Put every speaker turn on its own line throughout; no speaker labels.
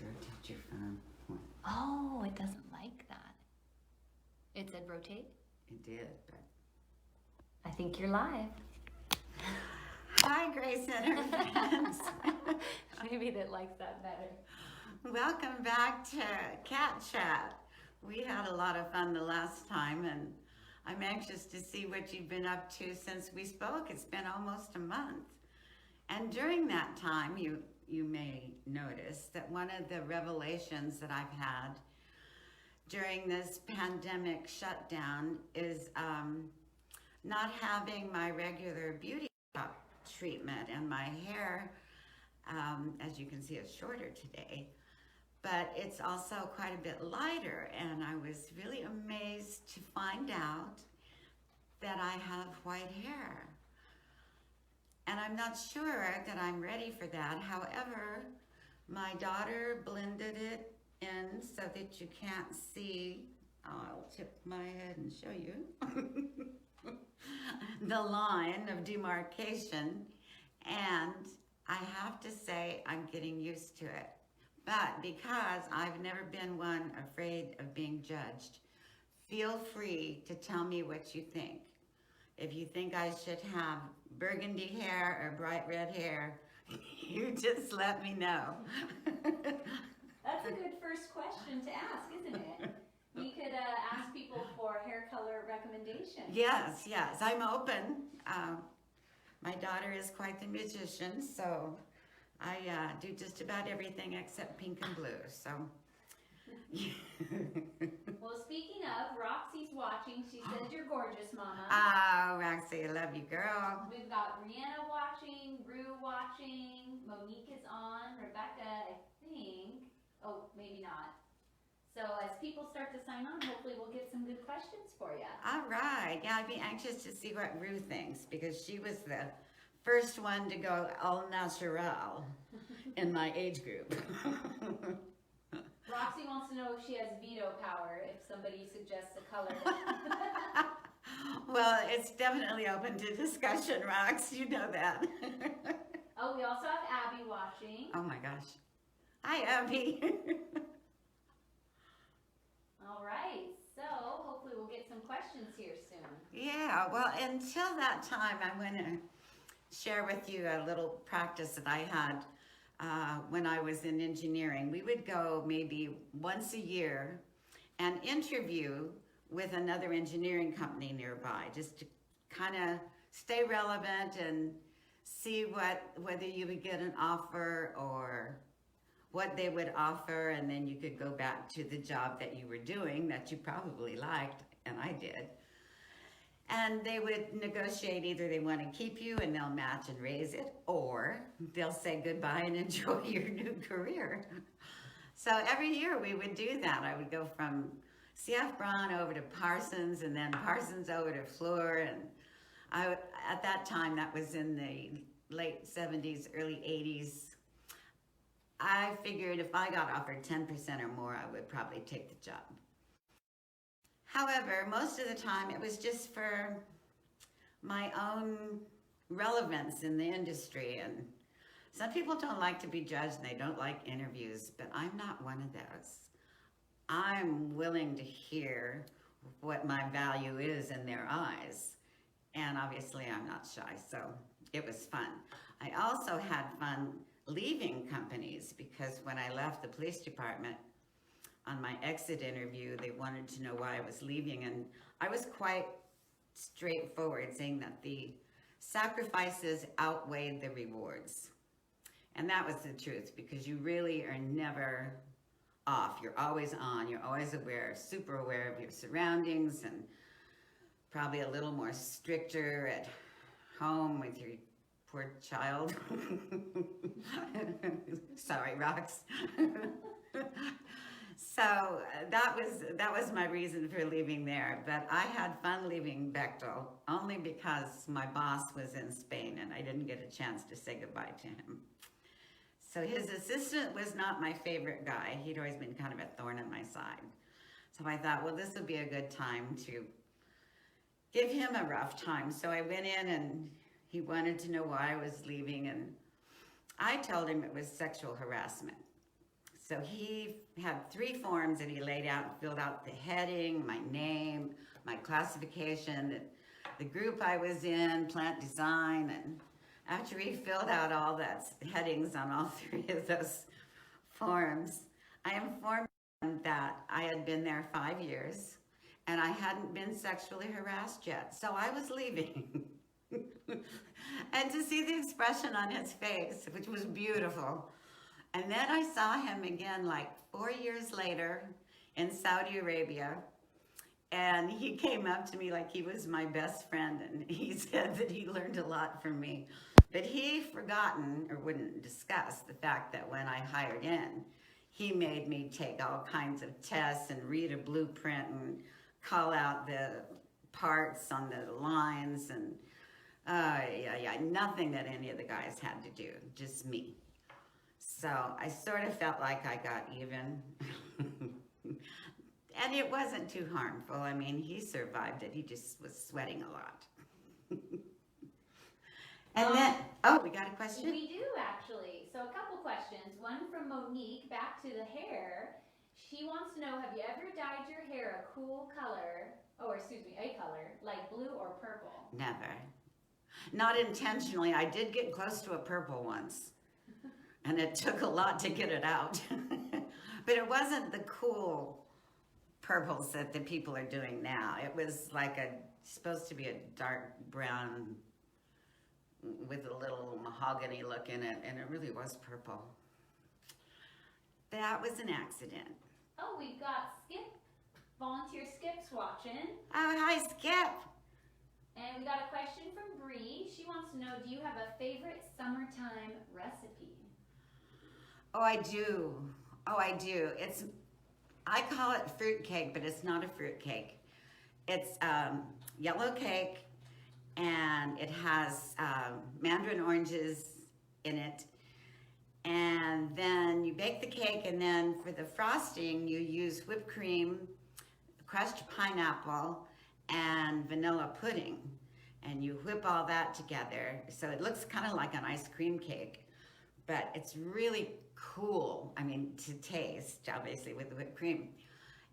rotate your phone.
Oh, it doesn't like that. It said rotate?
It did, but...
I think you're live.
Hi, Grace Center friends.
Maybe that likes that better.
Welcome back to Cat Chat. We had a lot of fun the last time, and I'm anxious to see what you've been up to since we spoke. It's been almost a month. And during that time, you may notice that one of the revelations that I've had during this pandemic shutdown is not having my regular beauty treatment, and my hair, as you can see, is shorter today, but it's also quite a bit lighter, and I was really amazed to find out that I have white hair. And I'm not sure that I'm ready for that. However, my daughter blended it in so that you can't see. I'll tip my head and show you the line of demarcation. And I have to say I'm getting used to it. But because I've never been one afraid of being judged, feel free to tell me what you think. If you think I should have burgundy hair or bright red hair, you just let me know.
That's a good first question to ask, isn't it? We could ask people for hair color recommendations.
Yes, I'm open. My daughter is quite the magician, so I do just about everything except pink and blue. So.
Well, speaking of, Roxy's watching. She says you're gorgeous, Mama.
Oh, Roxy, I love you, girl.
We've got Brianna watching, Rue watching, Monique is on, Rebecca, I think. Oh, maybe not. So as people start to sign on, hopefully we'll get some good questions for you.
All right. Yeah, I'd be anxious to see what Rue thinks, because she was the first one to go all natural in my age group.
Roxy wants to know if she has veto power, if somebody suggests a color.
Well, it's definitely open to discussion, Rox. You know that.
Oh, we also have Abby watching.
Oh my gosh. Hi, Abby.
All right, so hopefully we'll get some questions here soon.
Yeah, well, until that time, I'm going to share with you a little practice that I had when I was in engineering. We would go maybe once a year and interview with another engineering company nearby, just to kind of stay relevant and see whether you would get an offer or what they would offer, and then you could go back to the job that you were doing that you probably liked, and I did. And they would negotiate, either they want to keep you and they'll match and raise it, or they'll say goodbye and enjoy your new career. So every year we would do that. I would go from CF Braun over to Parsons, and then Parsons over to Fluor. And at that time, that was in the late 70s, early 80s. I figured if I got offered 10% or more, I would probably take the job. However, most of the time it was just for my own relevance in the industry. And some people don't like to be judged and they don't like interviews, but I'm not one of those. I'm willing to hear what my value is in their eyes. And obviously I'm not shy, so it was fun. I also had fun leaving companies, because when I left the police department, on my exit interview, they wanted to know why I was leaving, and I was quite straightforward, saying that the sacrifices outweighed the rewards. And that was the truth, because you really are never off. You're always on, you're always aware, super aware of your surroundings, and probably a little more stricter at home with your poor child. Sorry, Rox. So that was my reason for leaving there. But I had fun leaving Bechtel only because my boss was in Spain and I didn't get a chance to say goodbye to him. So his assistant was not my favorite guy. He'd always been kind of a thorn in my side. So I thought, well, this would be a good time to give him a rough time. So I went in and he wanted to know why I was leaving, and I told him it was sexual harassment. So he had 3 forms that he laid out and filled out: the heading, my name, my classification, the group I was in, plant design. And after he filled out all that headings on all 3 of those forms, I informed him that I had been there 5 years and I hadn't been sexually harassed yet. So I was leaving. And to see the expression on his face, which was beautiful. And then I saw him again like 4 years later in Saudi Arabia. And he came up to me like he was my best friend, and he said that he learned a lot from me. But he forgotten or wouldn't discuss the fact that when I hired in, he made me take all kinds of tests and read a blueprint and call out the parts on the lines and nothing that any of the guys had to do, just me. So I sort of felt like I got even. And it wasn't too harmful. I mean, he survived it. He just was sweating a lot. And then, oh, we got a question?
We do actually. So a couple questions. One from Monique, back to the hair. She wants to know, have you ever dyed your hair a cool color, or excuse me, a color, like blue or purple?
Never. Not intentionally. I did get close to a purple once. And it took a lot to get it out. But it wasn't the cool purples that the people are doing now. It was like supposed to be a dark brown with a little mahogany look in it, and it really was purple. That was an accident.
Oh, we've got Skip, volunteer Skip's watching.
Oh, hi, Skip.
And we got a question from Bree. She wants to know, do you have a favorite summertime recipe?
Oh, I do. I call it fruit cake, but it's not a fruit cake. It's yellow cake, and it has mandarin oranges in it. And then you bake the cake, and then for the frosting, you use whipped cream, crushed pineapple, and vanilla pudding. And you whip all that together. So it looks kind of like an ice cream cake, but it's really cool, I mean, to taste, obviously, with the whipped cream.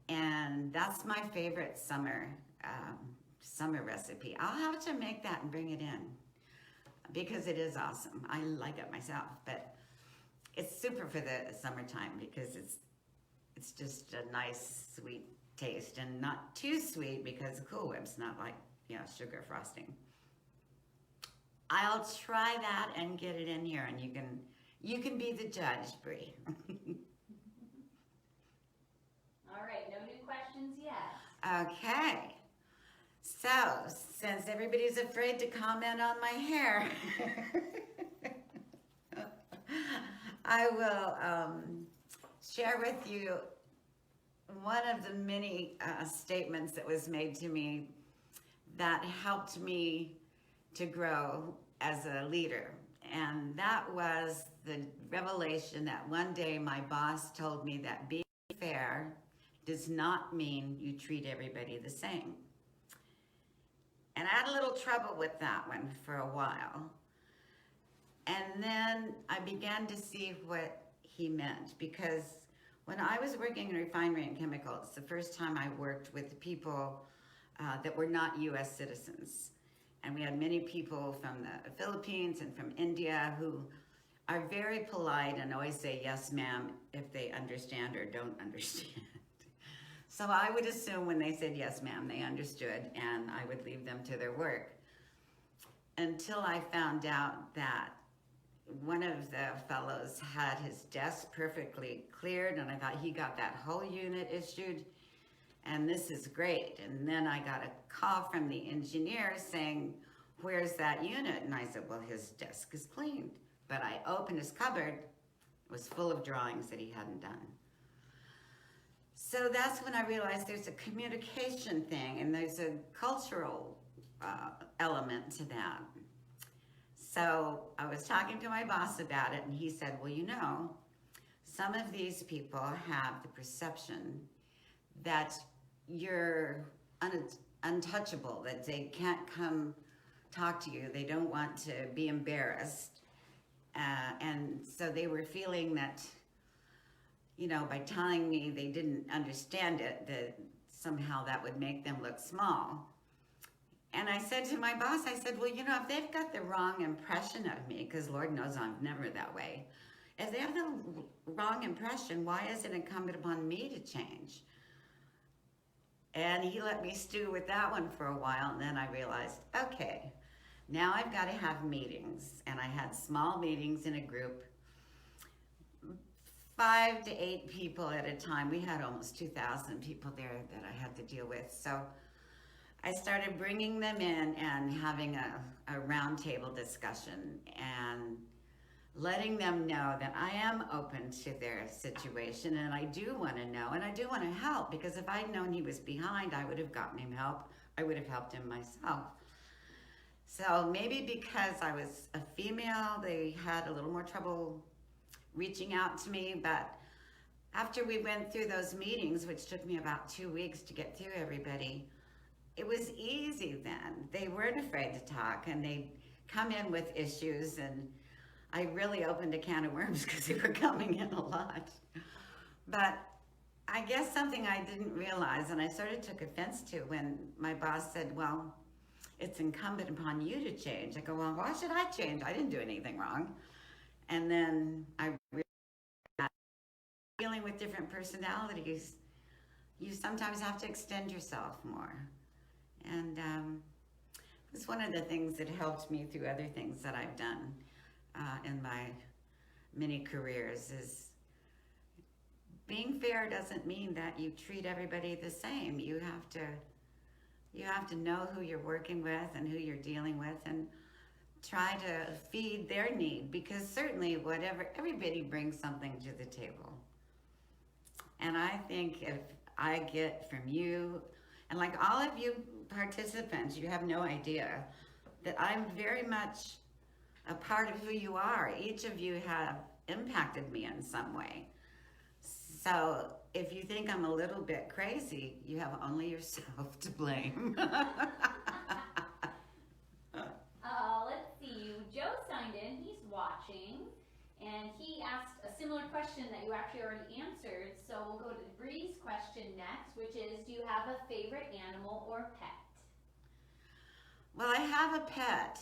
And that's my favorite summer recipe. I'll have to make that and bring it in because it is awesome. I like it myself, but it's super for the summertime because it's just a nice, sweet taste and not too sweet because Cool Whip's not like, sugar frosting. I'll try that and get it in here, and you can be the judge, Bree.
All right, no new questions yet.
Okay. So, since everybody's afraid to comment on my hair, I will share with you one of the many statements that was made to me that helped me to grow as a leader. And that was the revelation that one day my boss told me that being fair does not mean you treat everybody the same. And I had a little trouble with that one for a while. And then I began to see what he meant, because when I was working in refinery and chemicals, the first time I worked with people that were not US citizens. And we had many people from the Philippines and from India who are very polite and always say, yes, ma'am, if they understand or don't understand. So I would assume when they said, yes, ma'am, they understood, and I would leave them to their work. Until I found out that one of the fellows had his desk perfectly cleared, and I thought he got that whole unit issued, and this is great. And then I got a call from the engineer saying, where's that unit? And I said, well, his desk is cleaned. But I opened his cupboard, it was full of drawings that he hadn't done. So that's when I realized there's a communication thing, and there's a cultural element to that. So I was talking to my boss about it, and he said, well, some of these people have the perception that you're untouchable, that they can't come talk to you. They don't want to be embarrassed. And so they were feeling that by telling me they didn't understand it, that somehow that would make them look small. And I said to my boss, I said, well, if they've got the wrong impression of me, because Lord knows I'm never that way, if they have the wrong impression, why is it incumbent upon me to change? And he let me stew with that one for a while, and then I realized, okay, now I've got to have meetings. And I had small meetings in a group, 5 to 8 people at a time. We had almost 2,000 people there that I had to deal with. So I started bringing them in and having a roundtable discussion and letting them know that I am open to their situation, and I do want to know, and I do want to help, because if I'd known he was behind, I would have gotten him help. I would have helped him myself. So maybe because I was a female, they had a little more trouble reaching out to me, but after we went through those meetings, which took me about 2 weeks to get through everybody, it was easy then. They weren't afraid to talk, and they'd come in with issues, and I really opened a can of worms because they were coming in a lot. But I guess something I didn't realize, and I sort of took offense to, when my boss said, well, it's incumbent upon you to change. I go, well, why should I change? I didn't do anything wrong. And then I realized that dealing with different personalities, you sometimes have to extend yourself more. And it's one of the things that helped me through other things that I've done in my many careers, is being fair doesn't mean that you treat everybody the same. You have to know who you're working with and who you're dealing with, and try to feed their need, because certainly everybody brings something to the table. And I think if I get from you, and like all of you participants, you have no idea that I'm very much a part of who you are. Each of you have impacted me in some way. So if you think I'm a little bit crazy, you have only yourself to blame.
Let's see. Joe signed in. He's watching. And he asked a similar question that you actually already answered. So we'll go to Bree's question next, which is, do you have a favorite animal or pet?
Well, I have a pet.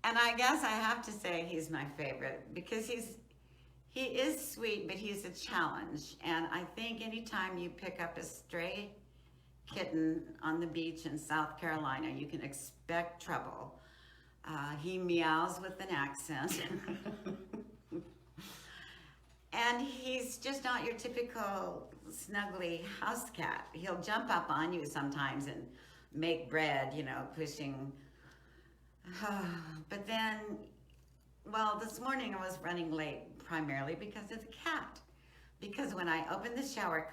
And I guess I have to say he's my favorite, because he is sweet, but he's a challenge. And I think anytime you pick up a stray kitten on the beach in South Carolina, you can expect trouble. He meows with an accent. And he's just not your typical snuggly house cat. He'll jump up on you sometimes and make bread, pushing. But then, well, this morning I was running late primarily because of the cat. Because when I opened the shower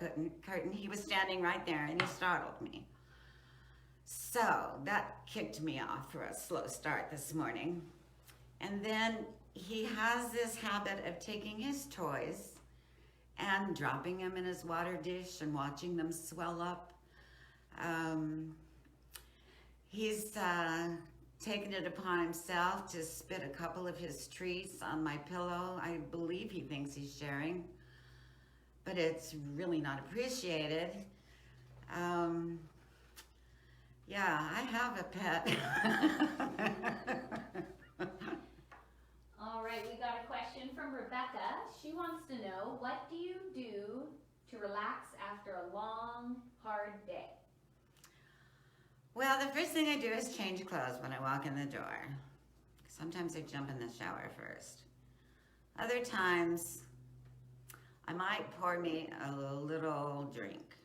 curtain, he was standing right there and he startled me. So that kicked me off for a slow start this morning. And then he has this habit of taking his toys and dropping them in his water dish and watching them swell up. He's taken it upon himself to spit a couple of his treats on my pillow. I believe he thinks he's sharing, but it's really not appreciated. Yeah, I have a pet.
All right, we got a question from Rebecca. She wants to know, what do you do to relax after a long, hard day?
Well, the first thing I do is change clothes when I walk in the door. Sometimes I jump in the shower first. Other times, I might pour me a little drink.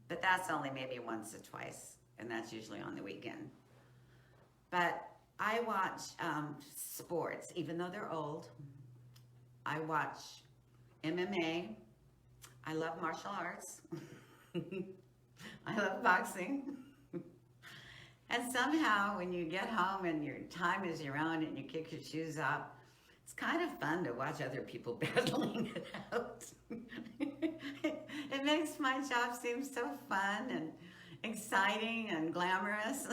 But that's only maybe once or twice, and that's usually on the weekend. But I watch sports, even though they're old. I watch MMA. I love martial arts. I love boxing. And somehow when you get home and your time is your own and you kick your shoes off, it's kind of fun to watch other people battling it out. It makes my job seem so fun and exciting and glamorous.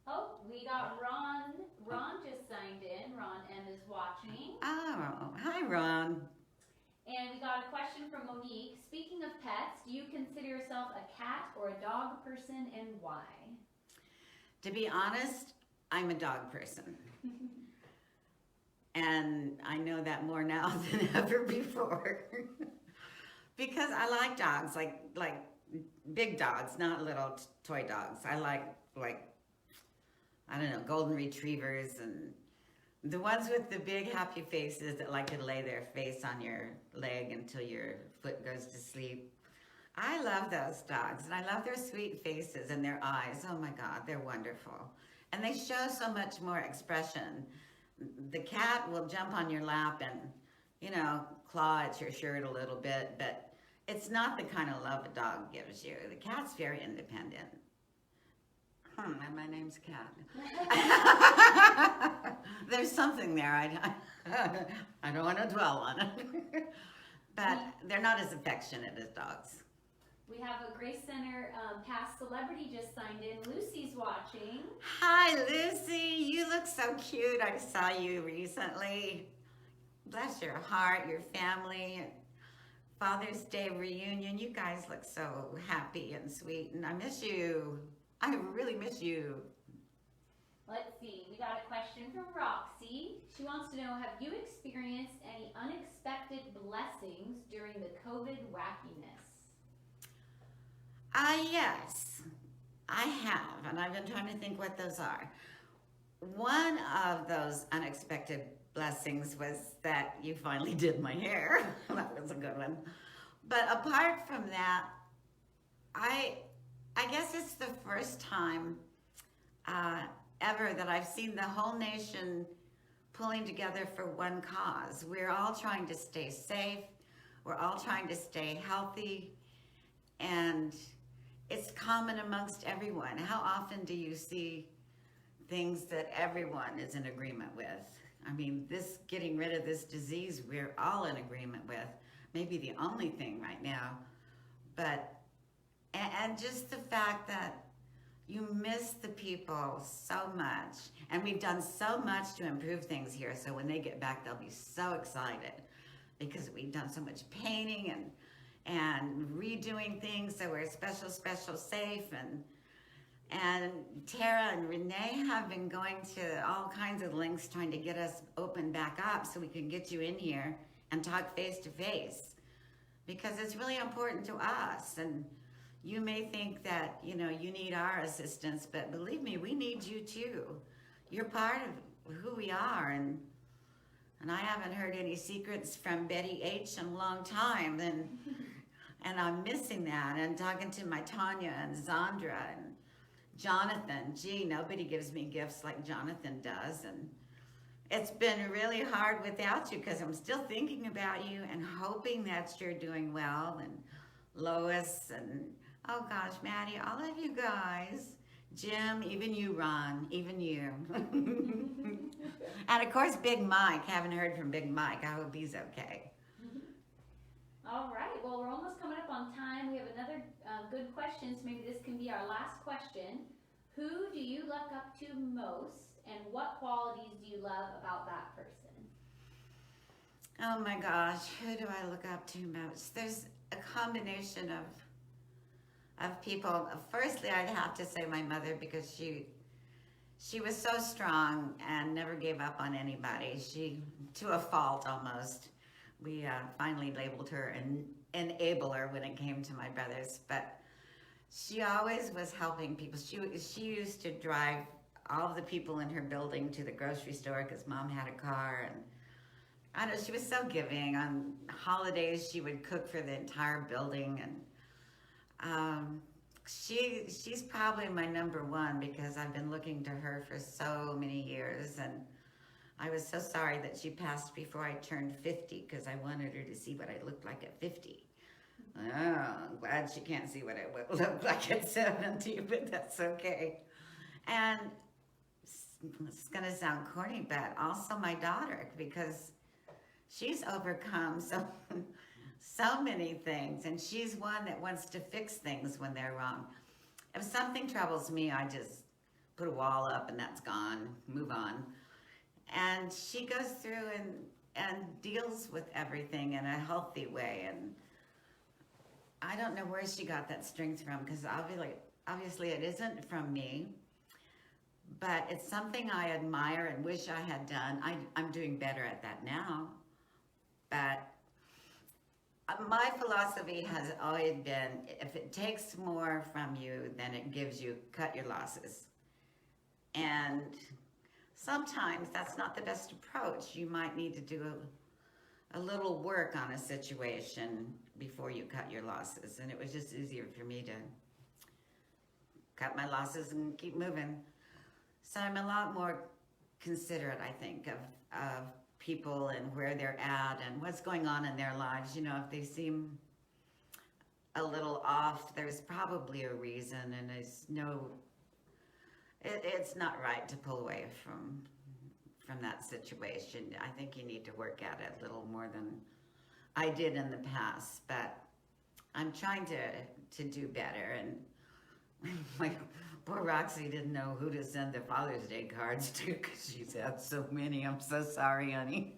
Oh, we got Ron. Ron just signed in. Ron M is watching. and why?
To be honest, I'm a dog person. And I know that more now than ever before. Because I like dogs, like big dogs, not little toy dogs. I like, I don't know, golden retrievers and the ones with the big happy faces that like to lay their face on your leg until your foot goes to sleep. I love those dogs, and I love their sweet faces and their eyes. Oh my God, they're wonderful. And they show so much more expression. The cat will jump on your lap and, you know, claw at your shirt a little bit, but it's not the kind of love a dog gives you. The cat's very independent. And my name's Cat. There's something there. I don't want to dwell on it. But they're not as affectionate as dogs.
We have a Grace Center past celebrity just signed in. Lucy's watching.
Hi, Lucy. You look so cute. I saw you recently. Bless your heart, your family. Father's Day reunion. You guys look so happy and sweet, and I miss you. I really miss you.
Let's see. We got a question from Roxy. She wants to know, have you experienced any unexpected blessings during the COVID wackiness?
Yes, I have, and I've been trying to think what those are. One of those unexpected blessings was that you finally did my hair. That was a good one. But apart from that, I guess it's the first time ever that I've seen the whole nation pulling together for one cause. We're all trying to stay safe. We're all trying to stay healthy. And it's common amongst everyone. How often do you see things that everyone is in agreement with? I mean, this getting rid of this disease, we're all in agreement with. Maybe the only thing right now. But, and just the fact that you miss the people so much. And we've done so much to improve things here. So when they get back, they'll be so excited because we've done so much painting and redoing things so we're special safe, and Tara and Renee have been going to all kinds of lengths trying to get us open back up so we can get you in here and talk face to face, because it's really important to us. And you may think that, you know, you need our assistance, but believe me, we need you too. You're part of who we are, and I haven't heard any secrets from Betty H in a long time, and I'm missing that. And talking to my Tanya and Zandra and Jonathan. Gee, nobody gives me gifts like Jonathan does. And it's been really hard without you because I'm still thinking about you and hoping that you're doing well. And Lois and, oh gosh, Maddie, all of you guys. Jim, even you, Ron, even you. And of course, Big Mike. Haven't heard from Big Mike. I hope he's okay.
All right, well, we're almost coming up on time. We have another good question, so maybe this can be our last question. Who do you look up to most, and what qualities do you love about that person?
Oh my gosh, who do I look up to most? There's a combination of people. Firstly, I'd have to say my mother, because she was so strong and never gave up on anybody. She, to a fault almost. We finally labeled her an enabler when it came to my brothers, but she always was helping people. She used to drive all of the people in her building to the grocery store because Mom had a car, and I don't know, she was so giving. On holidays, she would cook for the entire building, and she's probably my number one because I've been looking to her for so many years, and I was so sorry that she passed before I turned 50 because I wanted her to see what I looked like at 50. Oh, I'm glad she can't see what I look like at 70, but that's okay. And it's going to sound corny, but also my daughter, because she's overcome so many things, and she's one that wants to fix things when they're wrong. If something troubles me, I just put a wall up and that's gone, move on. And she goes through and deals with everything in a healthy way. And I don't know where she got that strength from, because obviously it isn't from me, but it's something I admire and wish I had done. I'm doing better at that now, but my philosophy has always been, if it takes more from you than it gives you, cut your losses. And sometimes that's not the best approach. You might need to do a little work on a situation before you cut your losses. And it was just easier for me to cut my losses and keep moving. So I'm a lot more considerate, I think, of people and where they're at and what's going on in their lives. You know, if they seem a little off, there's probably a reason, and it's not right to pull away from that situation. I think you need to work at it a little more than I did in the past, but I'm trying to do better. And my poor Roxy didn't know who to send the Father's Day cards to because she's had so many. I'm so sorry, honey.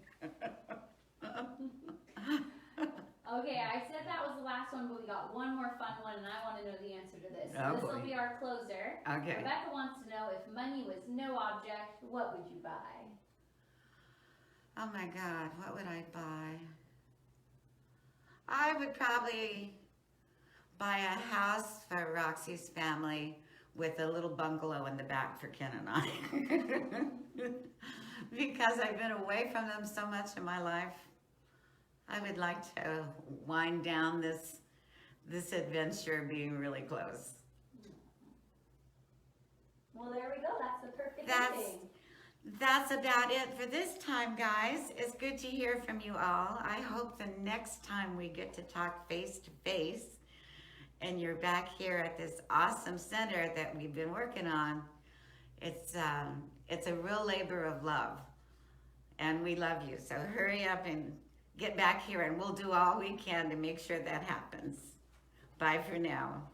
Okay, I said that was the last one, but we got one more fun one, and I want to know the answer to this. So
Oh,
this will
boy.
be our closer.
Okay.
Rebecca wants to know, if money was no object, what would you buy?
Oh my God, what would I buy? I would probably buy a house for Roxy's family with a little bungalow in the back for Ken and I. Because I've been away from them so much in my life. I would like to wind down this adventure being really close.
Well, there we go. That's the perfect
That's-
ending.
That's about it for this time, guys. It's good to hear from you all. I hope the next time we get to talk face to face and you're back here at this awesome center that we've been working on, it's a real labor of love, and we love you. So hurry up and get back here, and we'll do all we can to make sure that happens. Bye for now.